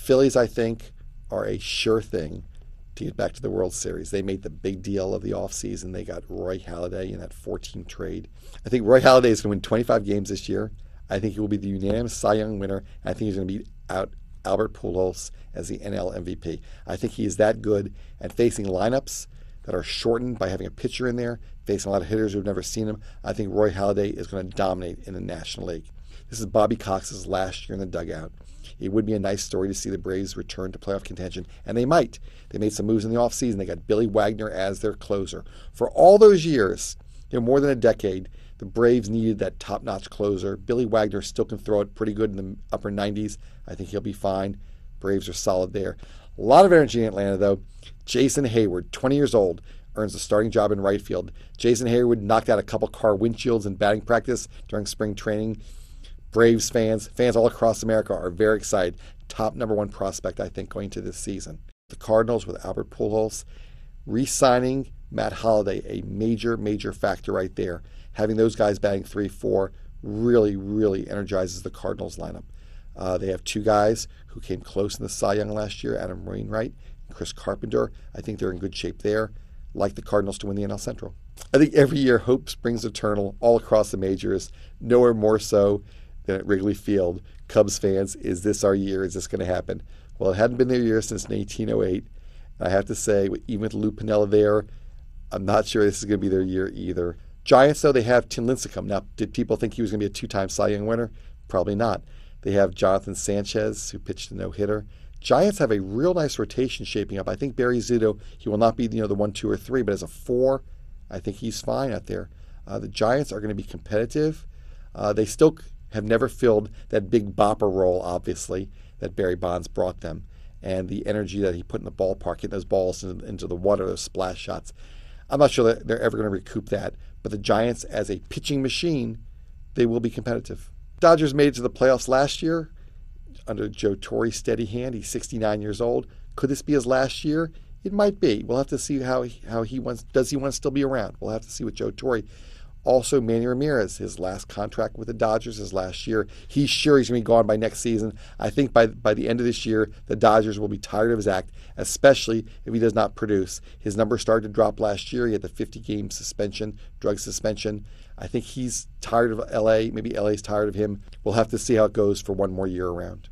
Phillies, I think, are a sure thing to get back to the World Series. They made the big deal of the offseason. They got Roy Halladay in that 14 trade. I think Roy Halladay is going to win 25 games this year. I think he will be the unanimous Cy Young winner. And I think he's going to beat out Albert Pujols as the NL MVP. I think he is that good at facing lineups that are shortened by having a pitcher in there, facing a lot of hitters who've never seen him. I think Roy Halladay is going to dominate in the National League. This is Bobby Cox's last year in the dugout. It would be a nice story to see the Braves return to playoff contention, and they might. They made some moves in the offseason. They got Billy Wagner as their closer. For all those years, more than a decade, the Braves needed that top-notch closer. Billy Wagner still can throw it pretty good in the upper 90s. I think he'll be fine. Braves are solid there. A lot of energy in Atlanta, though. Jason Hayward, 20 years old, earns the starting job in right field. Jason Hayward knocked out a couple car windshields in batting practice during spring training. Braves fans all across America are very excited. Top number one prospect, I think, going into this season. The Cardinals with Albert Pujols re-signing Matt Halladay, a major, major factor right there. Having those guys batting 3-4 really, really energizes the Cardinals lineup. They have two guys who came close in the Cy Young last year, Adam Wainwright and Chris Carpenter. I think they're in good shape there. Like the Cardinals to win the NL Central. I think every year hope springs eternal all across the majors, nowhere more so than at Wrigley Field. Cubs fans, is this our year? Is this going to happen? Well, it hadn't been their year since 1808. And I have to say, even with Lou Piniella there, I'm not sure this is going to be their year either. Giants, though, they have Tim Lincecum. Now, did people think he was going to be a two-time Cy Young winner? Probably not. They have Jonathan Sanchez, who pitched a no-hitter. Giants have a real nice rotation shaping up. I think Barry Zito, he will not be the 1, 2, or 3, but as a 4, I think he's fine out there. The Giants are going to be competitive. They still have never filled that big bopper role, obviously, that Barry Bonds brought them. And the energy that he put in the ballpark, hitting those balls into the water, those splash shots. I'm not sure that they're ever going to recoup that. But the Giants, as a pitching machine, they will be competitive. Dodgers made it to the playoffs last year under Joe Torre's steady hand. He's 69 years old. Could this be his last year? It might be. We'll have to see how he wants. Does he want to still be around? We'll have to see with Joe Torre. Also, Manny Ramirez, his last contract with the Dodgers is last year. He's sure he's going to be gone by next season. I think by the end of this year, the Dodgers will be tired of his act, especially if he does not produce. His numbers started to drop last year. He had the 50-game suspension, drug suspension. I think he's tired of L.A. Maybe L.A.'s tired of him. We'll have to see how it goes for one more year around.